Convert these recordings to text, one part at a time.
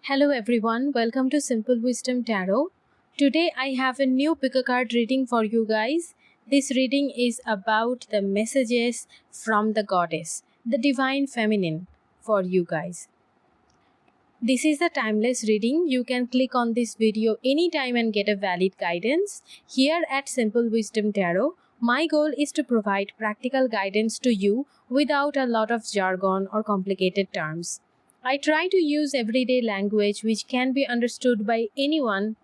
Hello everyone, welcome to Simple Wisdom Tarot. Today I have a new pick a card reading for you guys. This reading is about the messages from the goddess, the divine feminine for you guys. This is the timeless reading. You can click on this video anytime and get a valid guidance. Here at Simple Wisdom Tarot, my goal is to provide practical guidance to you without a lot of jargon or complicated terms. I try to use everyday language which can be understood by anyone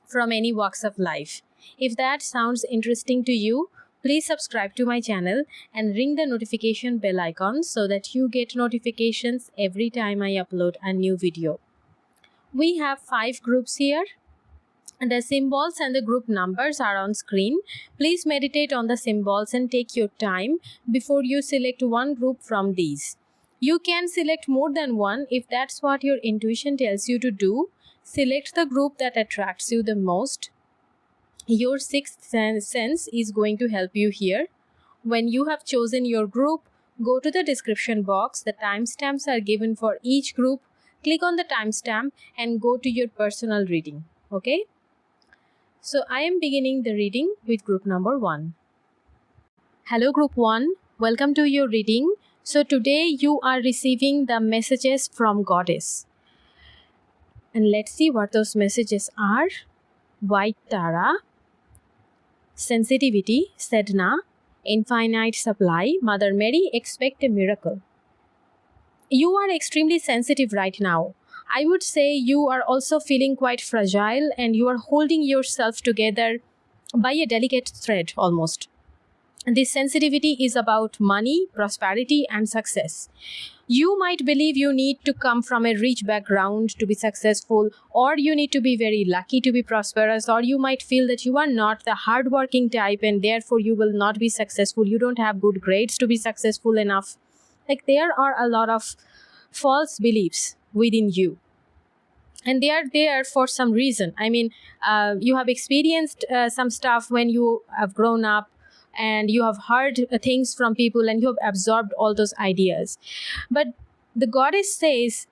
from any walks of life. If that sounds interesting to you, please subscribe to my channel and ring the notification bell icon so that you get notifications every time I upload a new video. We have 5 groups here. The symbols and the group numbers are on screen. Please meditate on the symbols and take your time before you select one group from these. You can select more than one if that's what your intuition tells you to do. Select the group that attracts you the most. Your sixth sense is going to help you here. When you have chosen your group, go to the description box. The timestamps are given for each group. Click on the timestamp and go to your personal reading. Okay? So I am beginning the reading with group number 1. Hello group 1. Welcome to your reading. So today you are receiving the messages from Goddess. And let's see what those messages are. White Tara, Sensitivity, Sedna, Infinite Supply, Mother Mary, expect a miracle. You are extremely sensitive right now. I would say you are also feeling quite fragile and you are holding yourself together by a delicate thread almost. This sensitivity is about money, prosperity, and success. You might believe you need to come from a rich background to be successful, or you need to be very lucky to be prosperous, or you might feel that you are not the hardworking type and therefore you will not be successful. You don't have good grades to be successful enough. Like there are a lot of false beliefs within you. And they are there for some reason. I mean, you have experienced some stuff when you have grown up, and you have heard things from people and you have absorbed all those ideas. But the goddess says,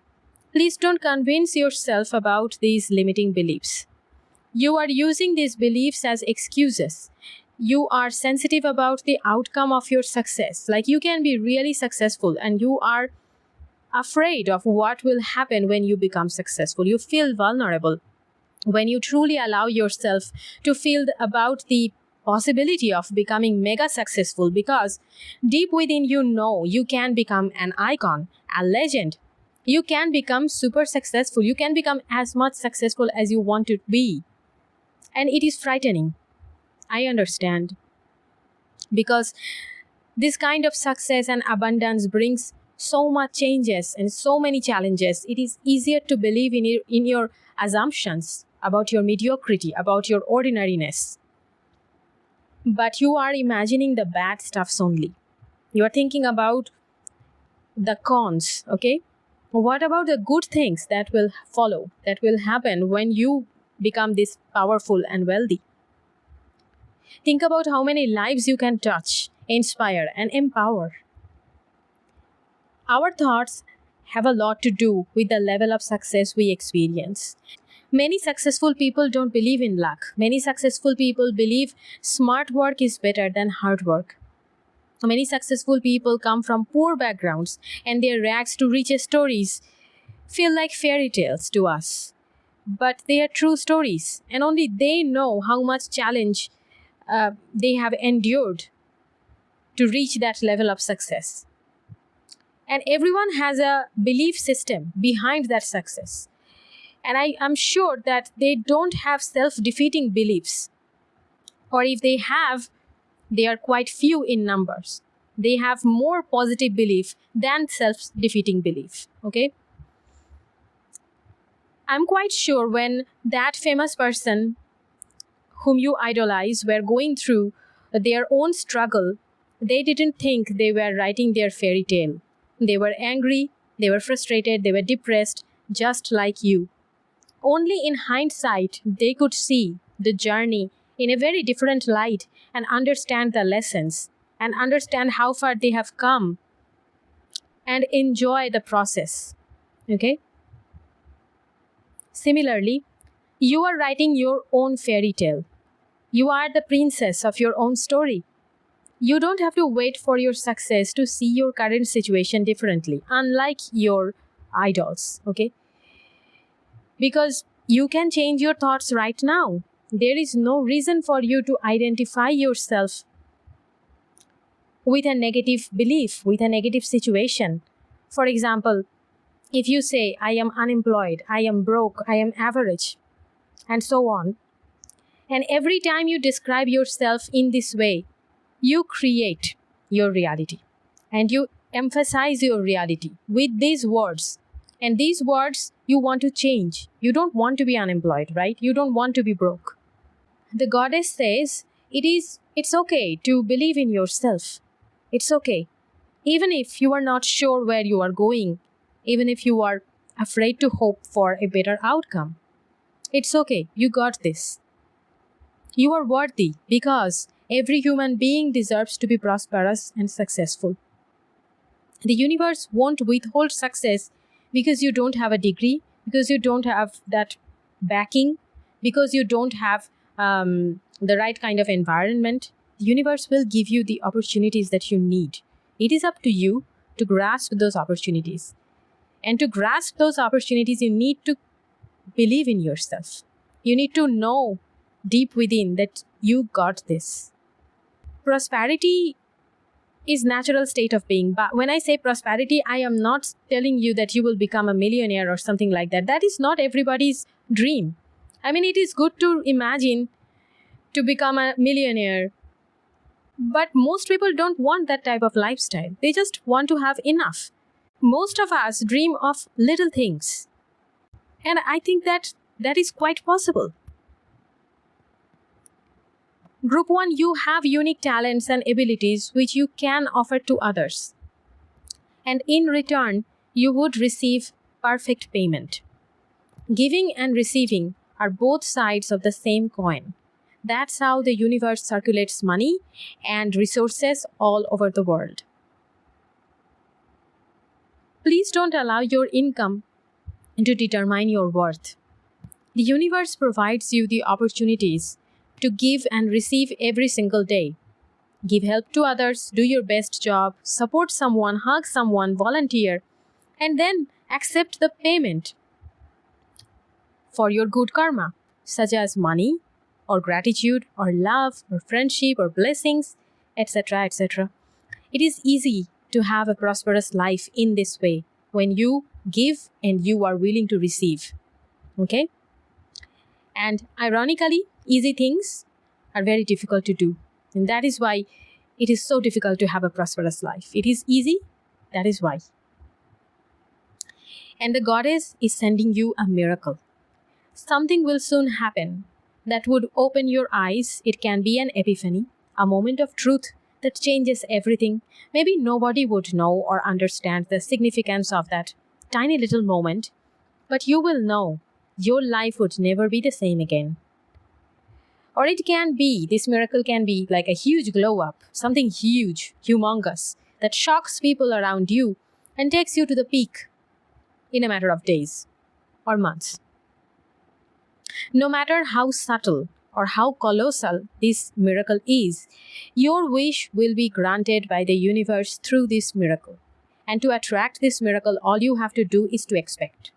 please don't convince yourself about these limiting beliefs. You are using these beliefs as excuses. You are sensitive about the outcome of your success. Like you can be really successful and you are afraid of what will happen when you become successful. You feel vulnerable when you truly allow yourself to feel about the possibility of becoming mega successful, because deep within you know you can become an icon, a legend. You can become super successful. You can become as much successful as you want to be. And it is frightening. I understand. Because this kind of success and abundance brings so much changes and so many challenges. It is easier to believe in your assumptions about your mediocrity, about your ordinariness. But you are imagining the bad stuffs only. You are thinking about the cons, okay? What about the good things that will follow, that will happen when you become this powerful and wealthy? Think about how many lives you can touch, inspire, and empower. Our thoughts have a lot to do with the level of success we experience. Many successful people don't believe in luck. Many successful people believe smart work is better than hard work. Many successful people come from poor backgrounds and their rags to riches stories feel like fairy tales to us. But they are true stories, and only they know how much challenge they have endured to reach that level of success. And everyone has a belief system behind that success. And I am sure that they don't have self-defeating beliefs. Or if they have, they are quite few in numbers. They have more positive belief than self-defeating belief. Okay? I'm quite sure when that famous person whom you idolize were going through their own struggle, they didn't think they were writing their fairy tale. They were angry, they were frustrated, they were depressed, just like you. Only in hindsight, they could see the journey in a very different light and understand the lessons and understand how far they have come and enjoy the process. Okay? Similarly, you are writing your own fairy tale. You are the princess of your own story. You don't have to wait for your success to see your current situation differently, unlike your idols, okay? Because you can change your thoughts right now. There is no reason for you to identify yourself with a negative belief, with a negative situation. For example, if you say, I am unemployed, I am broke, I am average, and so on, and every time you describe yourself in this way, you create your reality and you emphasize your reality with these words. And these words you want to change. You don't want to be unemployed, right? You don't want to be broke. The goddess says it's okay to believe in yourself. It's okay. Even if you are not sure where you are going, even if you are afraid to hope for a better outcome, it's okay. You got this. You are worthy because every human being deserves to be prosperous and successful. The universe won't withhold success because you don't have a degree, because you don't have that backing, because you don't have the right kind of environment. The universe will give you the opportunities that you need. It is up to you to grasp those opportunities. And to grasp those opportunities, you need to believe in yourself. You need to know deep within that you got this. Prosperity is natural state of being. But when I say prosperity, I am not telling you that you will become a millionaire or something like that. That is not everybody's dream. I mean, it is good to imagine to become a millionaire, but most people don't want that type of lifestyle. They just want to have enough. Most of us dream of little things. And I think that is quite possible. Group 1, you have unique talents and abilities which you can offer to others. And in return, you would receive perfect payment. Giving and receiving are both sides of the same coin. That's how the universe circulates money and resources all over the world. Please don't allow your income to determine your worth. The universe provides you the opportunities to give and receive every single day. Give help to others, do your best job, support someone, hug someone, volunteer, and then accept the payment for your good karma, such as money, or gratitude, or love, or friendship, or blessings, etc., etc. It is easy to have a prosperous life in this way when you give and you are willing to receive. Okay? And ironically, easy things are very difficult to do. And that is why it is so difficult to have a prosperous life. It is easy, that is why. And the goddess is sending you a miracle. Something will soon happen that would open your eyes. It can be an epiphany, a moment of truth that changes everything. Maybe nobody would know or understand the significance of that tiny little moment, but you will know your life would never be the same again. Or it can be, this miracle can be like a huge glow up, something huge, humongous, that shocks people around you and takes you to the peak in a matter of days or months. No matter how subtle or how colossal this miracle is, your wish will be granted by the universe through this miracle. And to attract this miracle, all you have to do is to expect.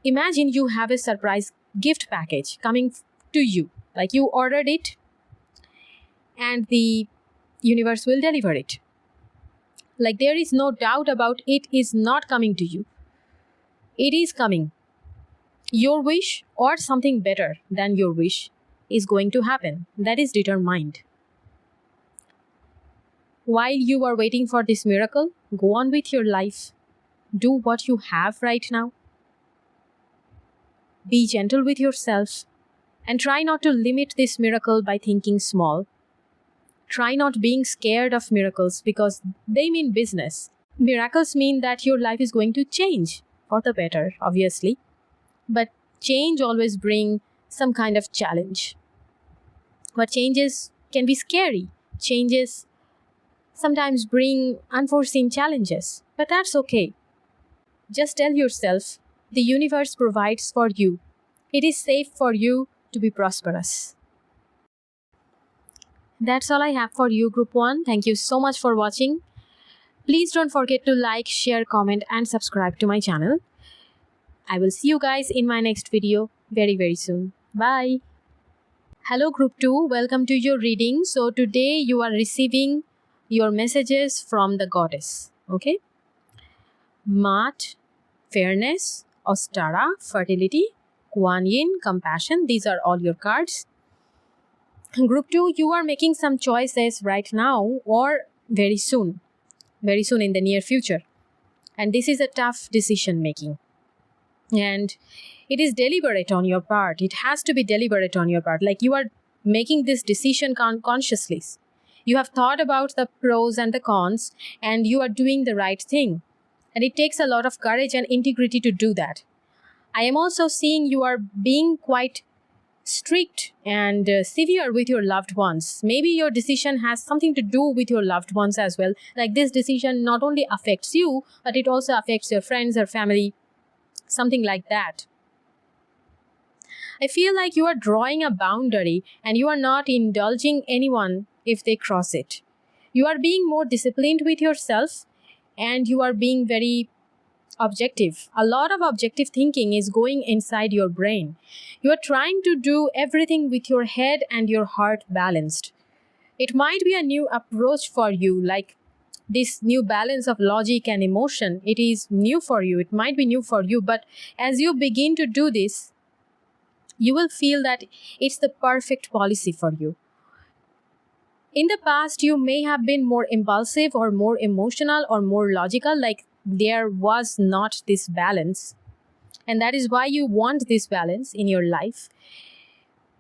Imagine you have a surprise gift package coming to you, like you ordered it, and the universe will deliver it. Like there is no doubt about it is not coming to you. It is coming. Your wish or something better than your wish is going to happen. That is determined. While you are waiting for this miracle, go on with your life. Do what you have right now. Be gentle with yourself and try not to limit this miracle by thinking small. Try not being scared of miracles because they mean business. Miracles mean that your life is going to change for the better, obviously. But change always brings some kind of challenge. But changes can be scary. Changes sometimes bring unforeseen challenges. But that's okay. Just tell yourself the universe provides for you. It is safe for you to be prosperous. That's all I have for you, Group 1. Thank you so much for watching. Please don't forget to like, share, comment, and subscribe to my channel. I will see you guys in my next video very, very soon. Bye. Hello, Group 2. Welcome to your reading. So today you are receiving your messages from the goddess. Okay? Maat, fairness, Ostara, fertility, Kuan Yin, compassion. These are all your cards. Group 2, you are making some choices right now or very soon in the near future. And this is a tough decision making. And it is deliberate on your part. It has to be deliberate on your part. Like you are making this decision consciously. You have thought about the pros and the cons and you are doing the right thing. And it takes a lot of courage and integrity to do that. I am also seeing you are being quite strict and severe with your loved ones. Maybe your decision has something to do with your loved ones as well. Like this decision not only affects you, but it also affects your friends or family. Something like that. I feel like you are drawing a boundary and you are not indulging anyone if they cross it. You are being more disciplined with yourself and you are being very objective. A lot of objective thinking is going inside your brain. You are trying to do everything with your head and your heart balanced. It might be a new approach for you, like this new balance of logic and emotion. It is new for you. It might be new for you, but as you begin to do this, you will feel that it's the perfect policy for you. In the past, you may have been more impulsive or more emotional or more logical, like there was not this balance. And that is why you want this balance in your life.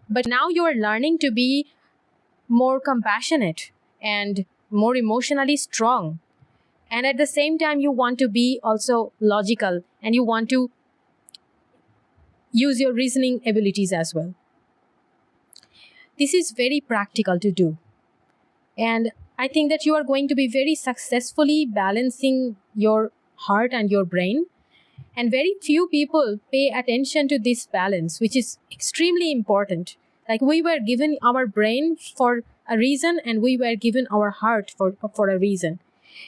But now you are learning to be more compassionate and more emotionally strong. And at the same time, you want to be also logical and you want to use your reasoning abilities as well. This is very practical to do. And I think that you are going to be very successfully balancing your heart and your brain. And very few people pay attention to this balance, which is extremely important. Like we were given our brain for a reason and we were given our heart for a reason.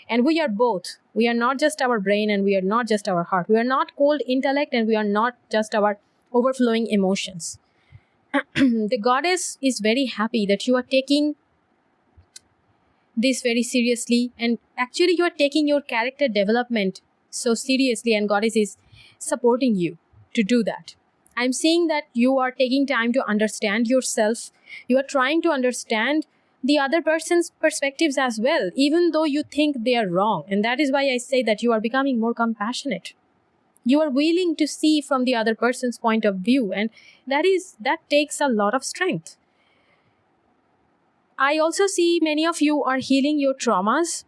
And we are both. We are not just our brain and we are not just our heart. We are not cold intellect and we are not just our overflowing emotions. The goddess is very happy that you are taking this very seriously, and actually you are taking your character development so seriously, and goddess is supporting you to do that. I'm seeing that you are taking time to understand yourself. You are trying to understand the other person's perspectives as well, even though you think they are wrong. And that is why I say that you are becoming more compassionate. You are willing to see from the other person's point of view, and that takes a lot of strength. I also see many of you are healing your traumas,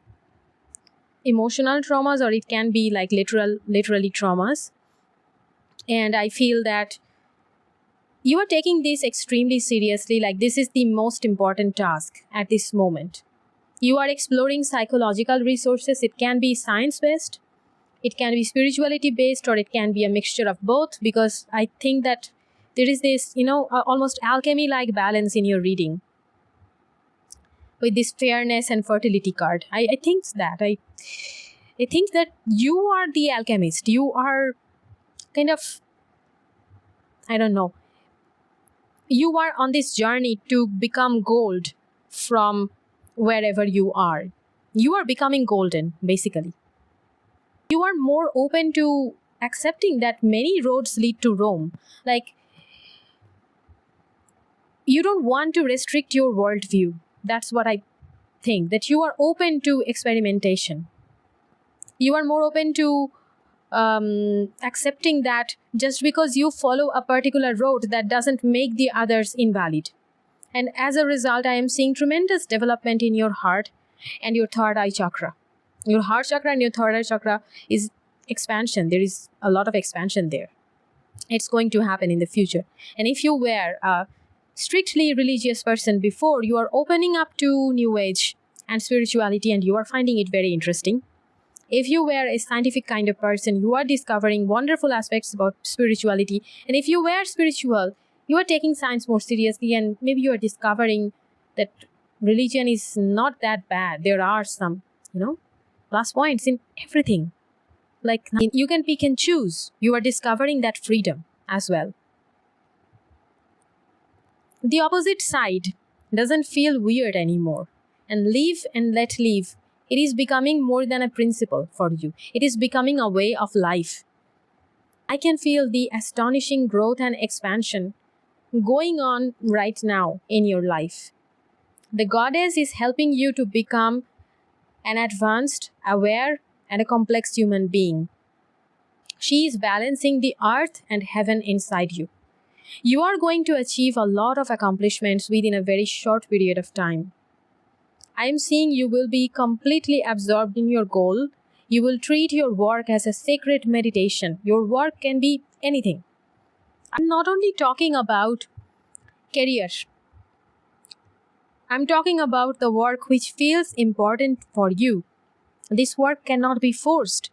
emotional traumas, or it can be like literally traumas. And I feel that you are taking this extremely seriously, like this is the most important task at this moment. You are exploring psychological resources. It can be science-based, it can be spirituality-based, or it can be a mixture of both, because I think that there is this, almost alchemy-like balance in your reading. With this fairness and fertility card, I think that you are the alchemist. You are kind of, I don't know, you are on this journey to become gold from wherever you are. You are becoming golden, basically. You are more open to accepting that many roads lead to Rome. Like, you don't want to restrict your worldview. That's what I think, that you are open to experimentation. You are more open to accepting that just because you follow a particular road, that doesn't make the others invalid. And as a result, I am seeing tremendous development in your heart and your third eye chakra. Your heart chakra and your third eye chakra is expansion. There is a lot of expansion there. It's going to happen in the future. And if you were a strictly religious person before, you are opening up to New Age and spirituality and you are finding it very interesting. If you were a scientific kind of person, you are discovering wonderful aspects about spirituality. And if you were spiritual, you are taking science more seriously, and maybe you are discovering that religion is not that bad. There are some, plus points in everything. Like you can pick and choose. You are discovering that freedom as well. The opposite side doesn't feel weird anymore. And live and let live. It is becoming more than a principle for you. It is becoming a way of life. I can feel the astonishing growth and expansion going on right now in your life. The goddess is helping you to become an advanced, aware, and a complex human being. She is balancing the earth and heaven inside you. You are going to achieve a lot of accomplishments within a very short period of time. I am seeing you will be completely absorbed in your goal. You will treat your work as a sacred meditation. Your work can be anything. I'm not only talking about career. I'm talking about the work which feels important for you. This work cannot be forced.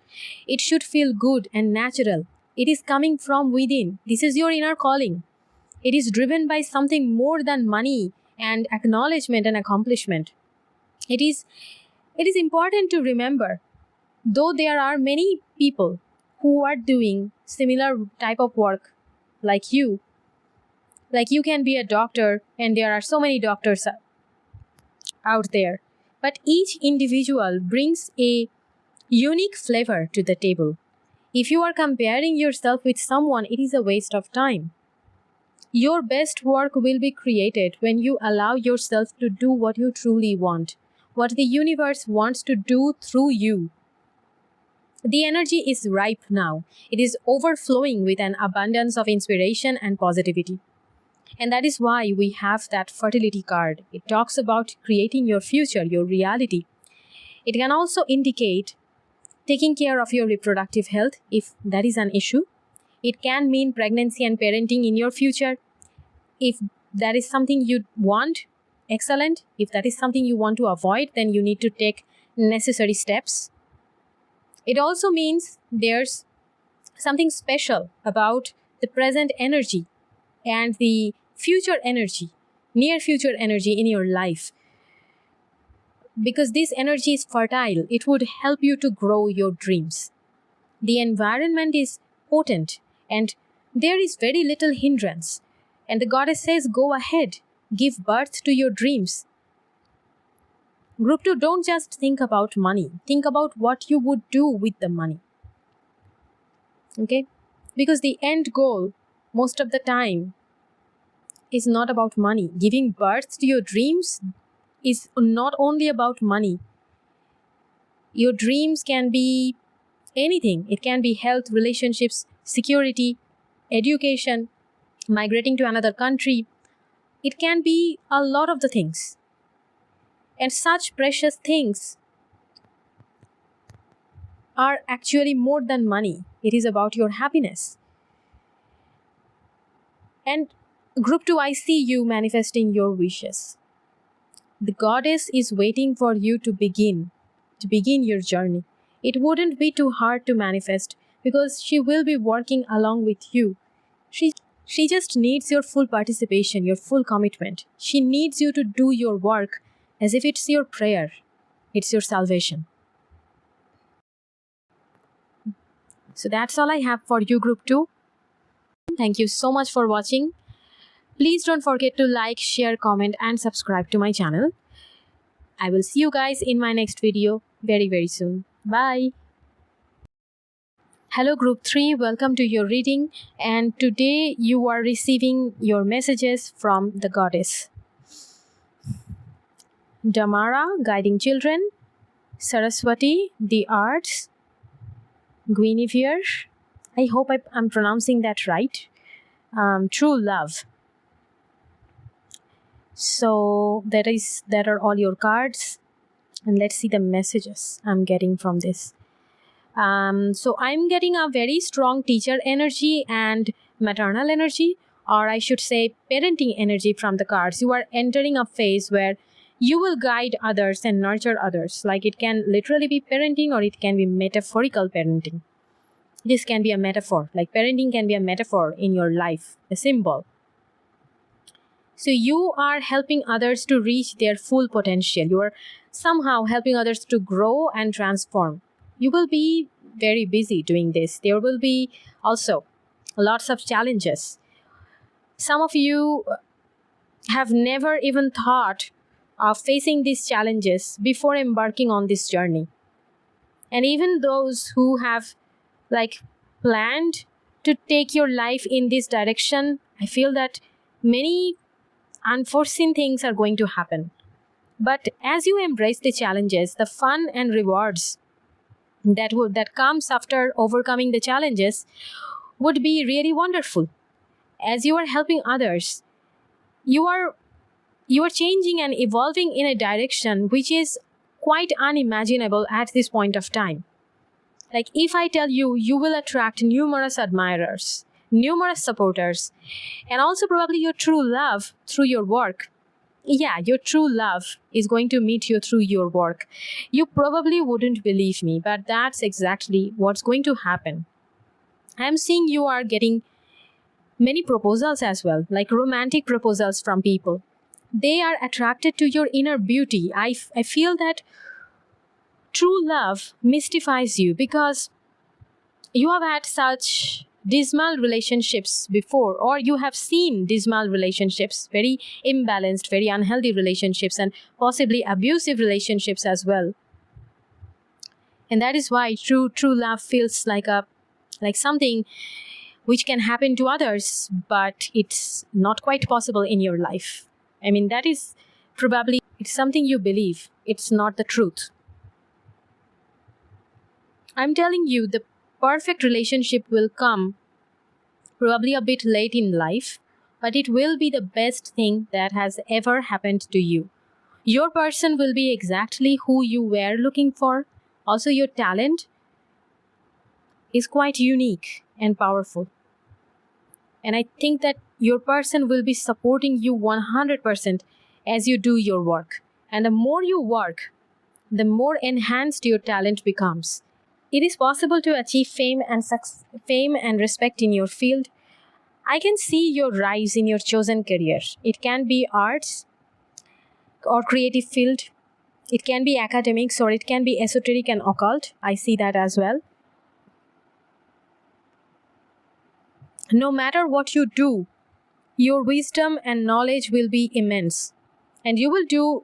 It should feel good and natural. It is coming from within. This is your inner calling. It is driven by something more than money and acknowledgement and accomplishment. It is important to remember, though there are many people who are doing similar type of work like you can be a doctor, and there are so many doctors out there. But each individual brings a unique flavor to the table. If you are comparing yourself with someone, it is a waste of time. Your best work will be created when you allow yourself to do what you truly want, what the universe wants to do through you. The energy is ripe now. It is overflowing with an abundance of inspiration and positivity. And that is why we have that fertility card. It talks about creating your future, your reality. It can also indicate taking care of your reproductive health if that is an issue. It can mean pregnancy and parenting in your future. If that is something you want, excellent. If that is something you want to avoid, then you need to take necessary steps. It also means there's something special about the present energy and the future energy, near future energy in your life. Because this energy is fertile, it would help you to grow your dreams. The environment is potent and there is very little hindrance. And the goddess says, go ahead, give birth to your dreams. Group 2, don't just think about money. Think about what you would do with the money. Okay? Because the end goal, most of the time, is not about money. Giving birth to your dreams is not only about money. Your dreams can be anything. It can be health, relationships, security, education, migrating to another country. It can be a lot of the things. And such precious things are actually more than money. It is about your happiness. And Group 2, I see you manifesting your wishes. The goddess is waiting for you to begin your journey. It wouldn't be too hard to manifest because she will be working along with you. She just needs your full participation, your full commitment. She needs you to do your work as if it's your prayer. It's your salvation. So that's all I have for you, Group 2. Thank you so much for watching. Please don't forget to like, share, comment, and subscribe to my channel. I will see you guys in my next video very, very soon. Bye. Hello Group 3, welcome to your reading, and today you are receiving your messages from the goddess. Damara, guiding children. Saraswati, the arts. Guinevere, I hope I'm pronouncing that right. True love. So that are all your cards, and let's see the messages I'm getting from this. So I'm getting a very strong teacher energy and maternal energy, or I should say parenting energy from the cards. You are entering a phase where You will guide others and nurture others. Like, it can literally be parenting or it can be metaphorical parenting. This can be a metaphor. Like, parenting can be a metaphor in your life, a symbol. So you are helping others to reach their full potential. You are somehow helping others to grow and transform. You will be very busy doing this. There will be also lots of challenges. Some of you have never even thought of facing these challenges before embarking on this journey. And even those who have planned to take your life in this direction, I feel that many unforeseen things are going to happen. But as you embrace the challenges, the fun and rewards that comes after overcoming the challenges would be really wonderful. As you are helping others, you are changing and evolving in a direction which is quite unimaginable at this point of time. Like, if I tell you, you will attract numerous admirers, numerous supporters, and also probably your true love through your work. Yeah, your true love is going to meet you through your work. You probably wouldn't believe me, but that's exactly what's going to happen. I'm seeing you are getting many proposals as well, like romantic proposals from people. They are attracted to your inner beauty. I feel that true love mystifies you because you have had such dismal relationships before, or you have seen dismal relationships, very imbalanced, very unhealthy relationships, and possibly abusive relationships as well. And that is why true love feels like something which can happen to others, but it's not quite possible in your life. I mean, that is probably it's something you believe. It's not the truth. I'm telling you, the perfect relationship will come probably a bit late in life, but it will be the best thing that has ever happened to you. Your person will be exactly who you were looking for. Also, your talent is quite unique and powerful. And I think that your person will be supporting you 100% as you do your work. And the more you work, the more enhanced your talent becomes. It is possible to achieve fame and respect in your field. I can see your rise in your chosen career. It can be arts or creative field. It can be academics, or it can be esoteric and occult. I see that as well. No matter what you do, your wisdom and knowledge will be immense. And you will do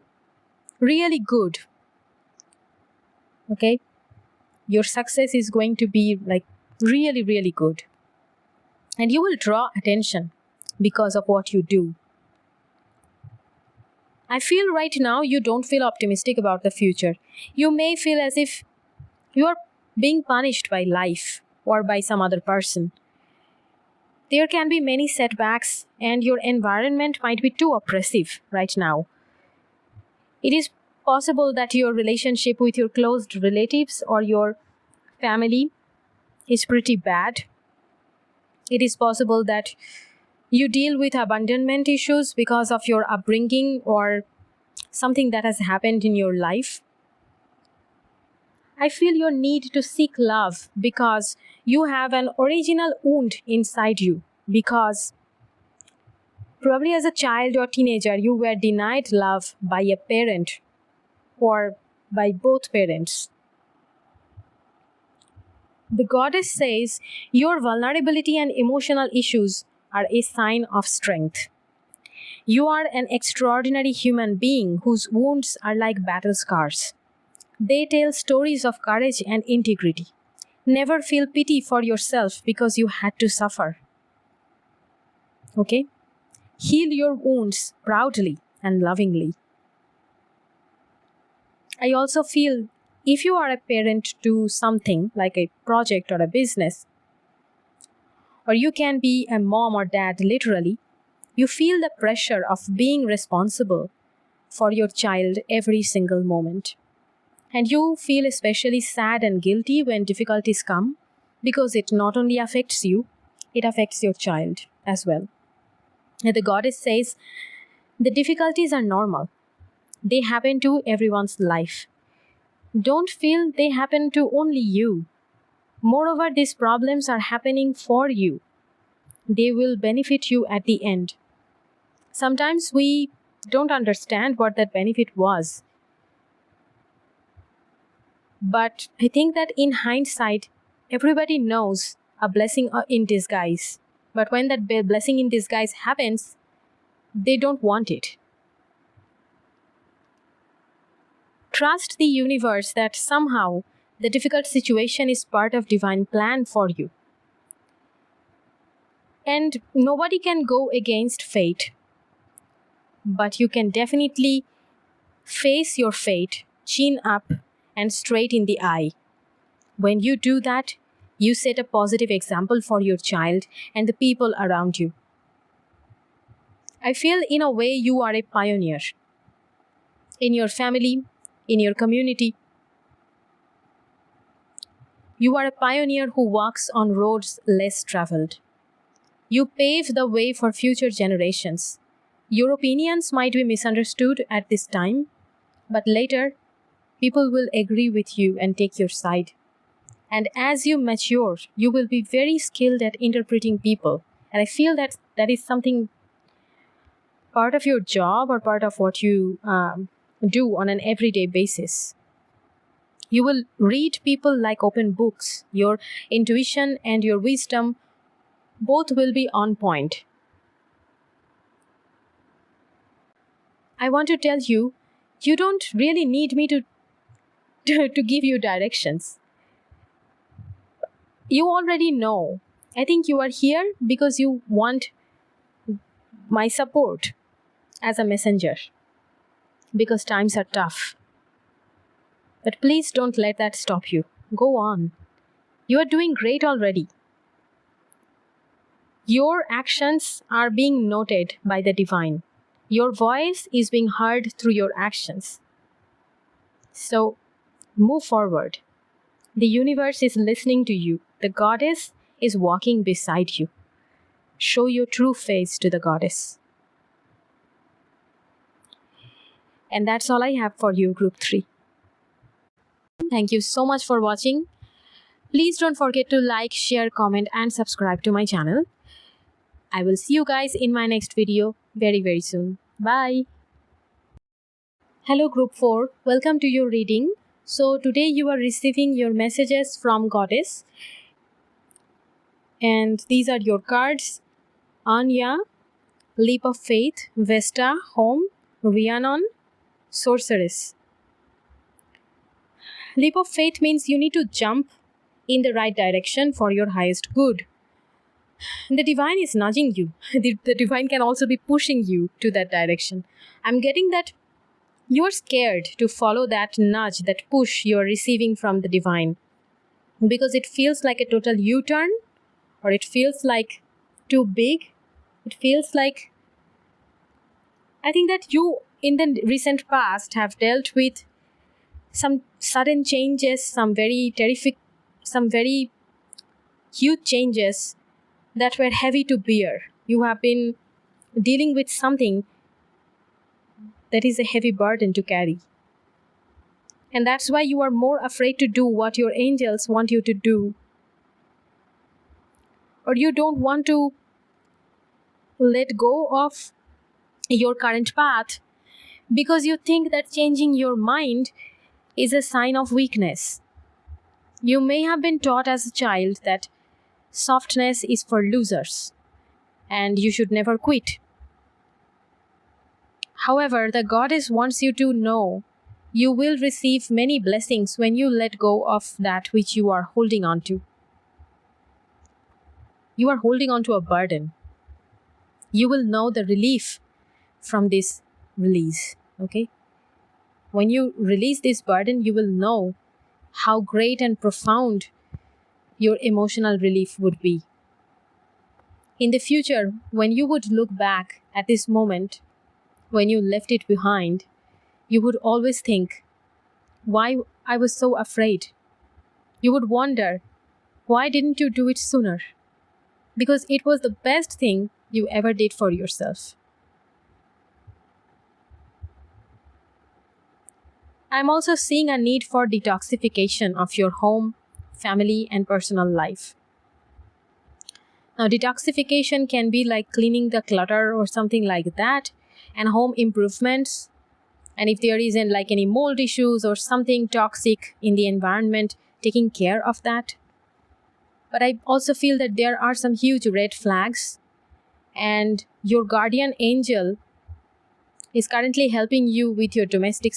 really good. Okay? Your success is going to be really, really good. And you will draw attention because of what you do. I feel right now you don't feel optimistic about the future. You may feel as if you are being punished by life or by some other person. There can be many setbacks, and your environment might be too oppressive right now. It is possible that your relationship with your close relatives or your family is pretty bad. It is possible that you deal with abandonment issues because of your upbringing or something that has happened in your life. I feel your need to seek love because you have an original wound inside you. Because probably as a child or teenager, you were denied love by a parent or by both parents. The goddess says your vulnerability and emotional issues are a sign of strength. You are an extraordinary human being whose wounds are like battle scars. They tell stories of courage and integrity. Never feel pity for yourself because you had to suffer. Okay? Heal your wounds proudly and lovingly. I also feel if you are a parent to something like a project or a business, or you can be a mom or dad literally, you feel the pressure of being responsible for your child every single moment. And you feel especially sad and guilty when difficulties come because it not only affects you, it affects your child as well. And the goddess says the difficulties are normal. They happen to everyone's life. Don't feel they happen to only you. Moreover, these problems are happening for you. They will benefit you at the end. Sometimes we don't understand what that benefit was. But I think that in hindsight, everybody knows a blessing in disguise. But when that blessing in disguise happens, they don't want it. Trust the universe that somehow the difficult situation is part of divine plan for you. And nobody can go against fate. But you can definitely face your fate, chin up and straight in the eye. When you do that, you set a positive example for your child and the people around you. I feel in a way you are a pioneer. In your family, in your community, you are a pioneer who walks on roads less traveled. You pave the way for future generations. Your opinions might be misunderstood at this time, but later, people will agree with you and take your side. And as you mature, you will be very skilled at interpreting people. And I feel that that is something part of your job or part of what you do on an everyday basis. You will read people like open books. Your intuition and your wisdom both will be on point. I want to tell you, you don't really need me to give you directions. You already know. I think you are here because you want my support as a messenger. Because times are tough. But please don't let that stop you. Go on. You are doing great already. Your actions are being noted by the divine. Your voice is being heard through your actions. So, move forward. The universe is listening to you. The goddess is walking beside you. Show your true face to the goddess. And that's all I have for you, Group 3. Thank you so much for watching. Please don't forget to like, share, comment, and subscribe to my channel. I will see you guys in my next video very, very soon. Bye. Hello, Group 4. Welcome to your reading. So today you are receiving your messages from Goddess. And these are your cards. Anya, Leap of Faith, Vesta, Home, Rhiannon, Sorceress. Leap of Faith means you need to jump in the right direction for your highest good. The divine is nudging you. The divine can also be pushing you to that direction. I'm getting that you are scared to follow that nudge, that push you are receiving from the divine. Because it feels like a total U-turn, or it feels like too big. It feels like, I think that you in the recent past have dealt with some sudden changes, some very terrific, some very huge changes that were heavy to bear. You have been dealing with something that is a heavy burden to carry. And that's why you are more afraid to do what your angels want you to do. Or you don't want to let go of your current path because you think that changing your mind is a sign of weakness. You may have been taught as a child that softness is for losers and you should never quit. However, the goddess wants you to know you will receive many blessings when you let go of that which you are holding on to. You are holding on to a burden. You will know the relief from this release, okay? When you release this burden, you will know how great and profound your emotional relief would be. In the future, when you would look back at this moment, when you left it behind, you would always think, why I was so afraid. You would wonder, why didn't you do it sooner? Because it was the best thing you ever did for yourself. I'm also seeing a need for detoxification of your home, family, and personal life. Now, detoxification can be like cleaning the clutter or something like that, and home improvements. And if there isn't like any mold issues or something toxic in the environment, taking care of that. But I also feel that there are some huge red flags, and your guardian angel is currently helping you with your domestic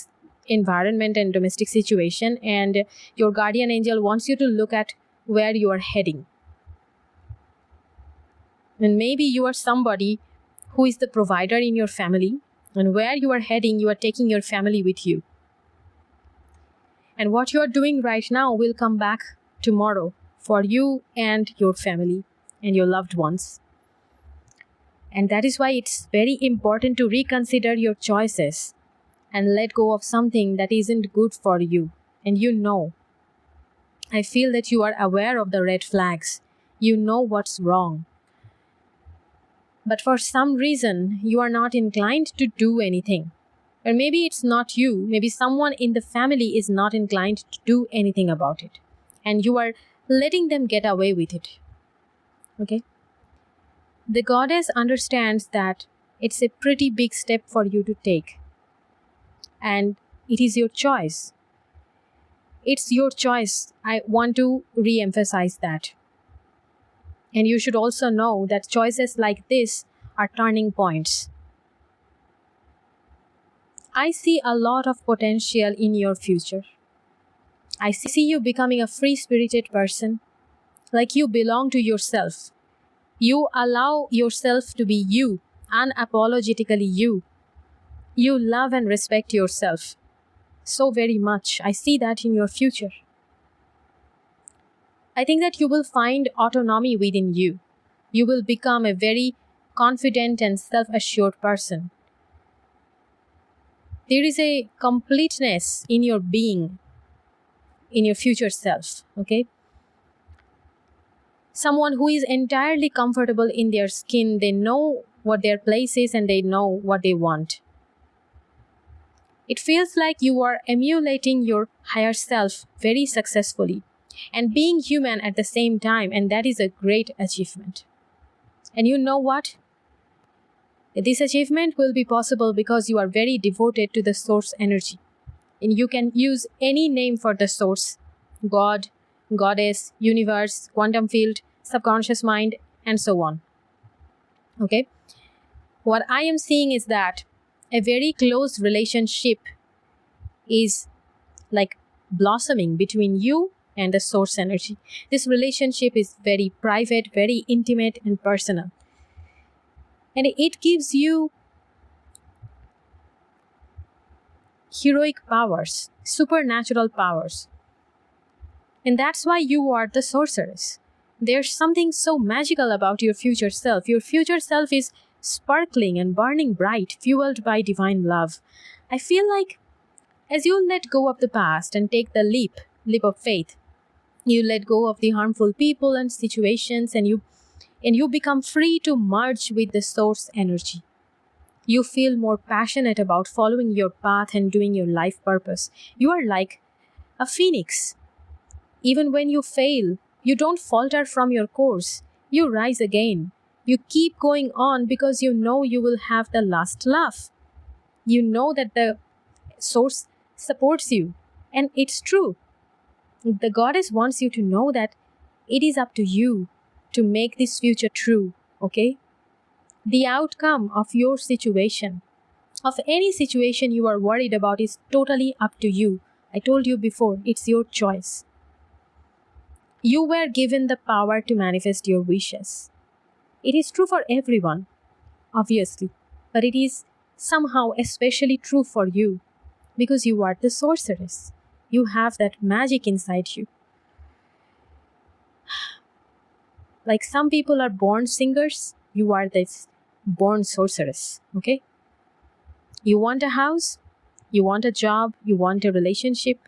environment and domestic situation, and your guardian angel wants you to look at where you are heading. And maybe you are somebody who is the provider in your family, and where you are heading, you are taking your family with you. And what you are doing right now will come back tomorrow for you and your family and your loved ones. And that is why it's very important to reconsider your choices and let go of something that isn't good for you. And you know, I feel that you are aware of the red flags. You know what's wrong. But for some reason, you are not inclined to do anything. Or maybe it's not you. Maybe someone in the family is not inclined to do anything about it. And you are letting them get away with it. Okay? The goddess understands that it's a pretty big step for you to take. And it is your choice. It's your choice. I want to re-emphasize that. And you should also know that choices like this are turning points. I see a lot of potential in your future. I see you becoming a free-spirited person, like you belong to yourself. You allow yourself to be you, unapologetically you. You love and respect yourself so very much. I see that in your future. I think that you will find autonomy within you. You will become a very confident and self-assured person. There is a completeness in your being, in your future self, okay? Someone who is entirely comfortable in their skin, they know what their place is and they know what they want. It feels like you are emulating your higher self very successfully and being human at the same time, and that is a great achievement. And you know what? This achievement will be possible because you are very devoted to the source energy. And you can use any name for the source: God, goddess, universe, quantum field, subconscious mind, and so on. Okay? What I am seeing is that a very close relationship is like blossoming between you and the source energy. This relationship is very private, very intimate, and personal. And it gives you heroic powers, supernatural powers. And that's why you are the sorceress. There's something so magical about your future self. Your future self is sparkling and burning bright, fueled by divine love. I feel like as you let go of the past and take the leap of faith, you let go of the harmful people and situations, and you become free to merge with the source energy. You feel more passionate about following your path and doing your life purpose. You are like a phoenix. Even when you fail, you don't falter from your course. You rise again. You keep going on because you know you will have the last laugh. You know that the source supports you. And it's true. The goddess wants you to know that it is up to you to make this future true, okay? The outcome of your situation, of any situation you are worried about, is totally up to you. I told you before, it's your choice. You were given the power to manifest your wishes. It is true for everyone, obviously, but it is somehow especially true for you because you are the sorceress. You have that magic inside you. Like some people are born singers, you are this born sorceress, okay? You want a house, you want a job, you want a relationship,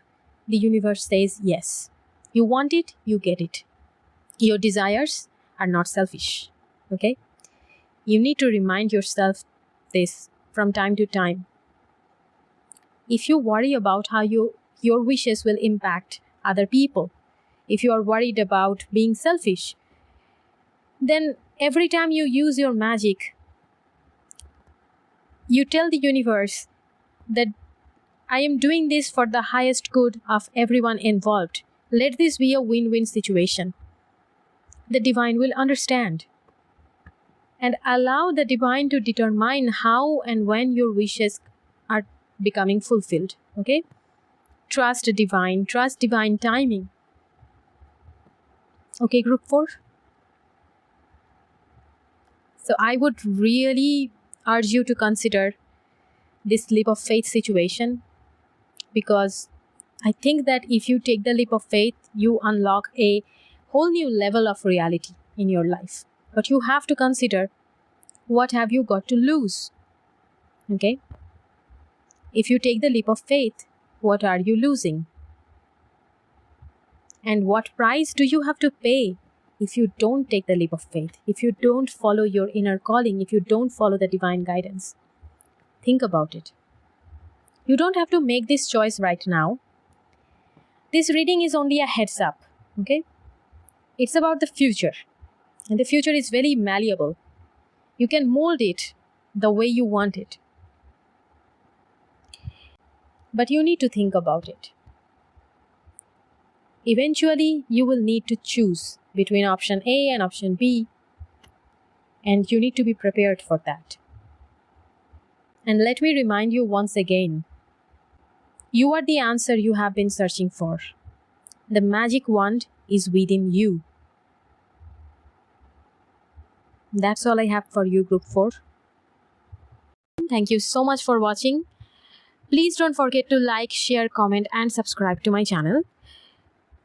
the universe says yes. You want it, you get it. Your desires are not selfish, okay? You need to remind yourself this from time to time. If you worry about how your wishes will impact other people, if you are worried about being selfish, then every time you use your magic, you tell the universe that I am doing this for the highest good of everyone involved. Let this be a win-win situation. The divine will understand. And allow the divine to determine how and when your wishes are becoming fulfilled. Okay? Trust divine timing. Okay, group 4? So I would really urge you to consider this leap of faith situation, because I think that if you take the leap of faith, you unlock a whole new level of reality in your life. But you have to consider, what have you got to lose? Okay? If you take the leap of faith, what are you losing? And what price do you have to pay if you don't take the leap of faith, if you don't follow your inner calling, if you don't follow the divine guidance? Think about it. You don't have to make this choice right now. This reading is only a heads up, okay? It's about the future. And the future is very malleable. You can mold it the way you want it. But you need to think about it. Eventually, you will need to choose between option A and option B. And you need to be prepared for that. And let me remind you once again, you are the answer you have been searching for. The magic wand is within you. That's all I have for you, group 4. Thank you so much for watching. Please don't forget to like, share, comment, and subscribe to my channel.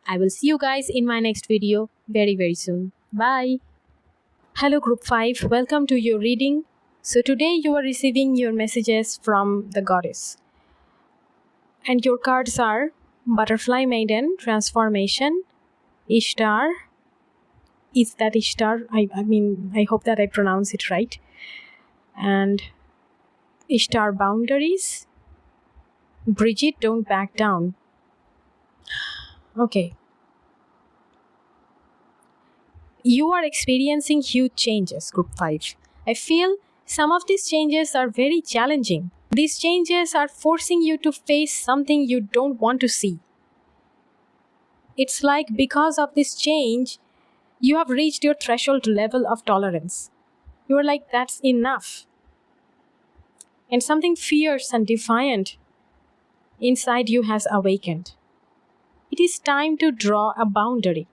I will see you guys in my next video very, very soon. Bye. Hello, group 5. Welcome to your reading. So today you are receiving your messages from the goddess. And your cards are Butterfly Maiden, Transformation, Ishtar. Is that Ishtar? I hope that I pronounce it right. And Ishtar Boundaries. Bridget, Don't Back Down. Okay. You are experiencing huge changes, group 5. I feel some of these changes are very challenging. These changes are forcing you to face something you don't want to see. It's like because of this change, you have reached your threshold level of tolerance. You are like, that's enough. And something fierce and defiant inside you has awakened. It is time to draw a boundary.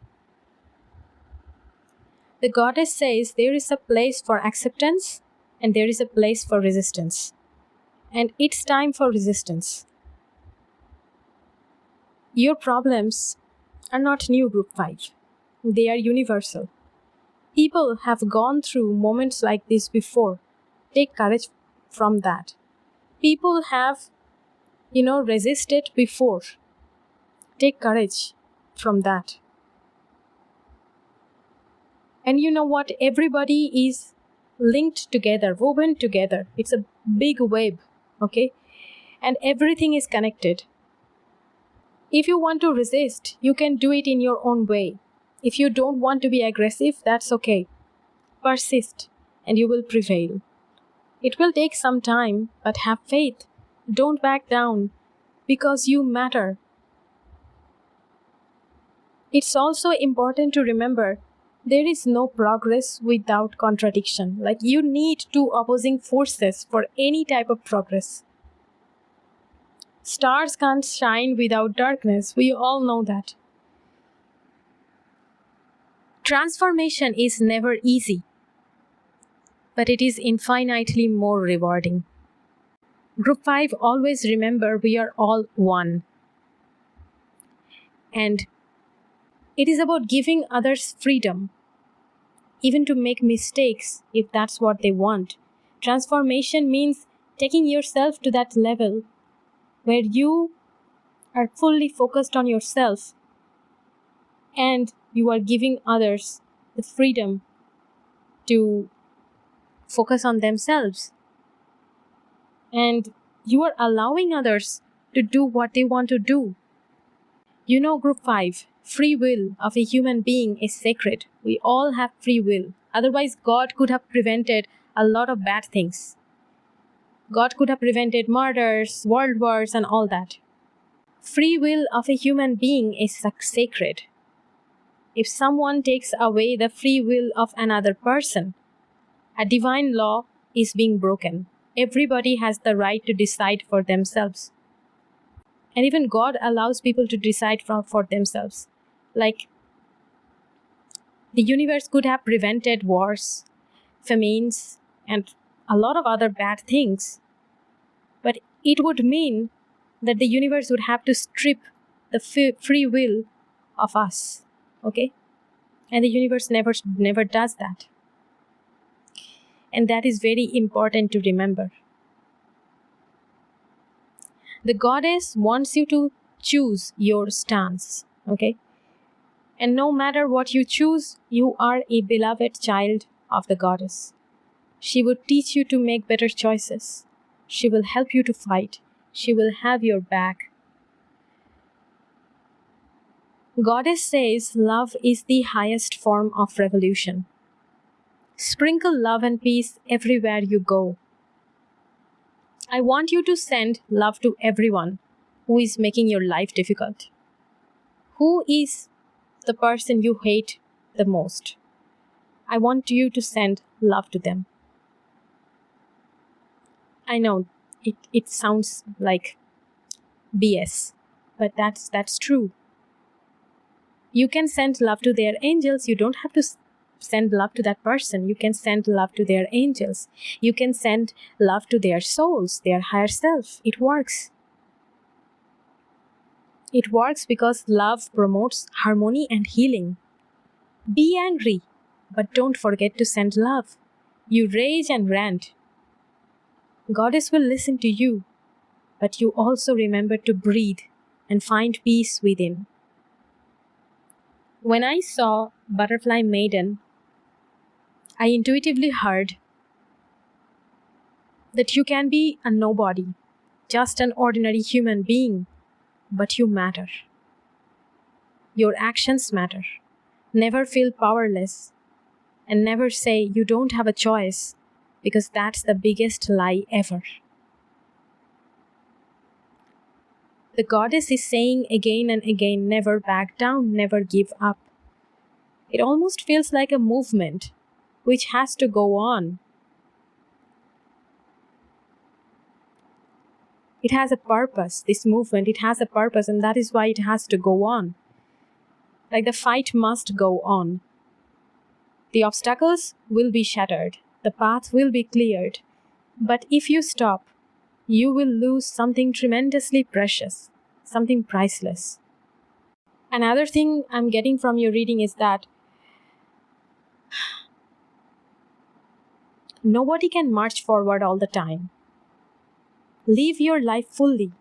The goddess says there is a place for acceptance and there is a place for resistance. And it's time for resistance. Your problems are not new, group 5. They are universal. People have gone through moments like this before. Take courage from that. People have, resisted before. Take courage from that. And you know what? Everybody is linked together, woven together. It's a big web, okay? And everything is connected. If you want to resist, you can do it in your own way. If you don't want to be aggressive, that's okay. Persist, and you will prevail. It will take some time, but have faith. Don't back down, because you matter. It's also important to remember there is no progress without contradiction. Like, you need two opposing forces for any type of progress. Stars can't shine without darkness. We all know that. Transformation is never easy, but it is infinitely more rewarding. Group 5, always remember we are all one. And it is about giving others freedom, even to make mistakes if that's what they want. Transformation means taking yourself to that level where you are fully focused on yourself and you are giving others the freedom to focus on themselves. And you are allowing others to do what they want to do. You know, group 5, free will of a human being is sacred. We all have free will. Otherwise, God could have prevented a lot of bad things. God could have prevented murders, world wars, and all that. Free will of a human being is sacred. If someone takes away the free will of another person, a divine law is being broken. Everybody has the right to decide for themselves. And even God allows people to decide for themselves. Like, the universe could have prevented wars, famines, and a lot of other bad things. But it would mean that the universe would have to strip the free will of us. Okay? And the universe never does that. And that is very important to remember. The goddess wants you to choose your stance. Okay? And no matter what you choose, you are a beloved child of the goddess. She would teach you to make better choices. She will help you to fight. She will have your back. Goddess says love is the highest form of revolution. Sprinkle love and peace everywhere you go. I want you to send love to everyone who is making your life difficult. Who is the person you hate the most? I want you to send love to them. I know it sounds like BS, but that's true. You can send love to their angels. You don't have to send love to that person. You can send love to their angels. You can send love to their souls, their higher self. It works. It works because love promotes harmony and healing. Be angry, but don't forget to send love. You rage and rant. Goddess will listen to you, but you also remember to breathe and find peace within. When I saw Butterfly Maiden, I intuitively heard that you can be a nobody, just an ordinary human being, but you matter. Your actions matter. Never feel powerless, and never say you don't have a choice, because that's the biggest lie ever. The goddess is saying again and again, never back down, never give up. It almost feels like a movement which has to go on. It has a purpose, this movement, it has a purpose, and that is why it has to go on. Like the fight must go on. The obstacles will be shattered, the path will be cleared. But if you stop, you will lose something tremendously precious, something priceless. Another thing I'm getting from your reading is that nobody can march forward all the time. Live your life fully.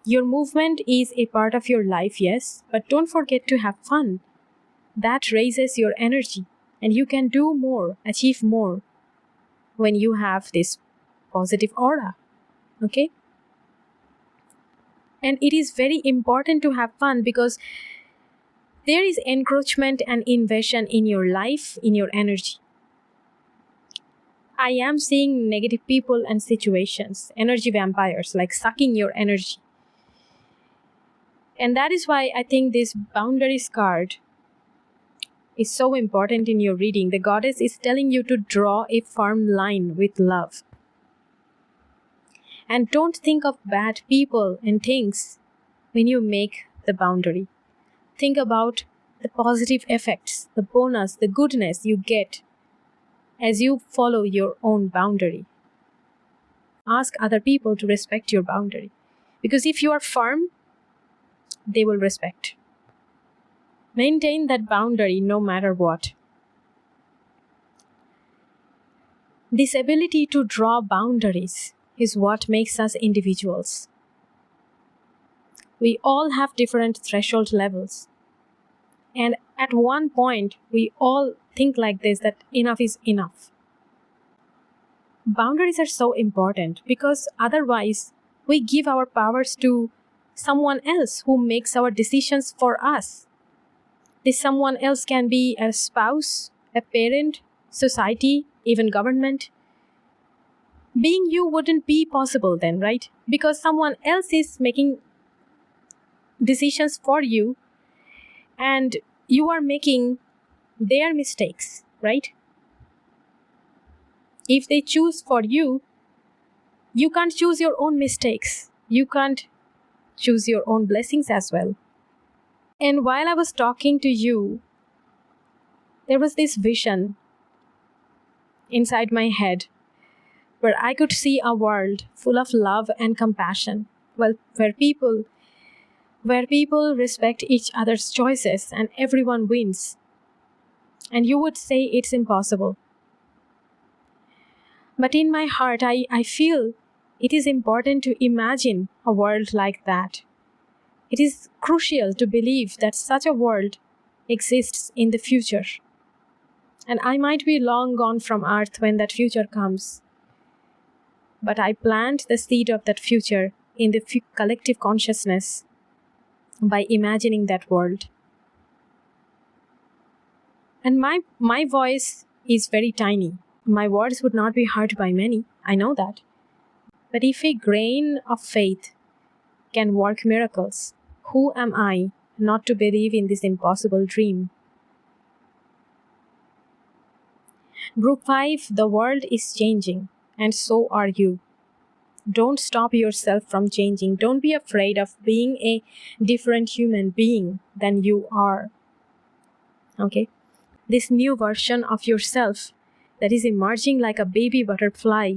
Your movement is a part of your life, yes, but don't forget to have fun. That raises your energy, and you can do more, achieve more when you have this positive aura. Okay? And it is very important to have fun because there is encroachment and invasion in your life, in your energy. I am seeing negative people and situations, energy vampires, like sucking your energy. And that is why I think this boundaries card is so important in your reading. The goddess is telling you to draw a firm line with love. And don't think of bad people and things when you make the boundary. Think about the positive effects, the bonus, the goodness you get as you follow your own boundary. Ask other people to respect your boundary. Because if you are firm, they will respect. Maintain that boundary no matter what. This ability to draw boundaries is what makes us individuals. We all have different threshold levels. And at one point, we all think like this, that enough is enough. Boundaries are so important because otherwise, we give our powers to someone else who makes our decisions for us. This someone else can be a spouse, a parent, society, even government. Being you wouldn't be possible then, right? Because someone else is making decisions for you and you are making their mistakes, right? If they choose for you, you can't choose your own mistakes. You can't choose your own blessings as well. And while I was talking to you, there was this vision inside my head where I could see a world full of love and compassion, well, where people respect each other's choices and everyone wins. And you would say it's impossible. But in my heart, I feel it is important to imagine a world like that. It is crucial to believe that such a world exists in the future. And I might be long gone from Earth when that future comes. But I plant the seed of that future in the collective consciousness by imagining that world. And my voice is very tiny. My words would not be heard by many. I know that. But if a grain of faith can work miracles, who am I not to believe in this impossible dream? Group 5, the world is changing, and so are you. Don't stop yourself from changing. Don't be afraid of being a different human being than you are. Okay? This new version of yourself that is emerging like a baby butterfly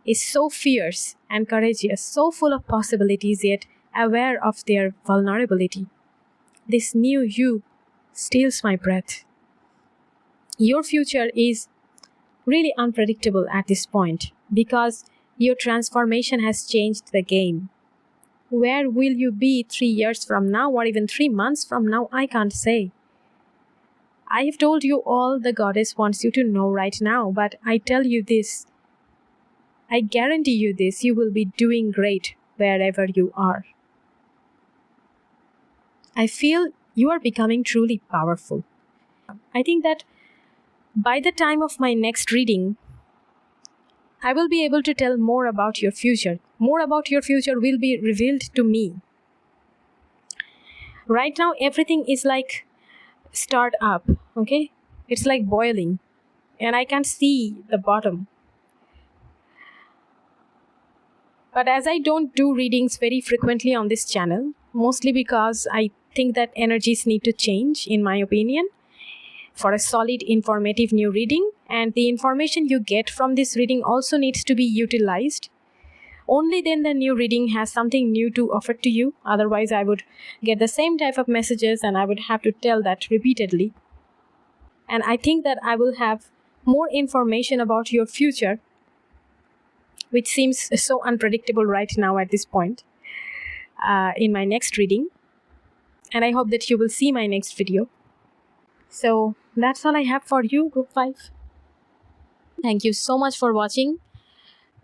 is so fierce and courageous, so full of possibilities, yet aware of their vulnerability. This new you steals my breath. Your future is really unpredictable at this point because your transformation has changed the game. Where will you be 3 years from now or even 3 months from now? I can't say. I have told you all the goddess wants you to know right now, but I tell you this, I guarantee you this, you will be doing great wherever you are. I feel you are becoming truly powerful. I think that by the time of my next reading, I will be able to tell more about your future. More about your future will be revealed to me. Right now, everything is like start up, okay? It's like boiling, and I can't see the bottom. But as I don't do readings very frequently on this channel, mostly because I think that energies need to change, in my opinion, for a solid, informative new reading, and the information you get from this reading also needs to be utilized. Only then the new reading has something new to offer to you. Otherwise, I would get the same type of messages and I would have to tell that repeatedly. And I think that I will have more information about your future, which seems so unpredictable right now at this point, in my next reading. And I hope that you will see my next video. So that's all I have for you, Group 5. Thank you so much for watching.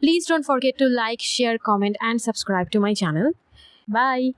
Please don't forget to like, share, comment, and subscribe to my channel. Bye.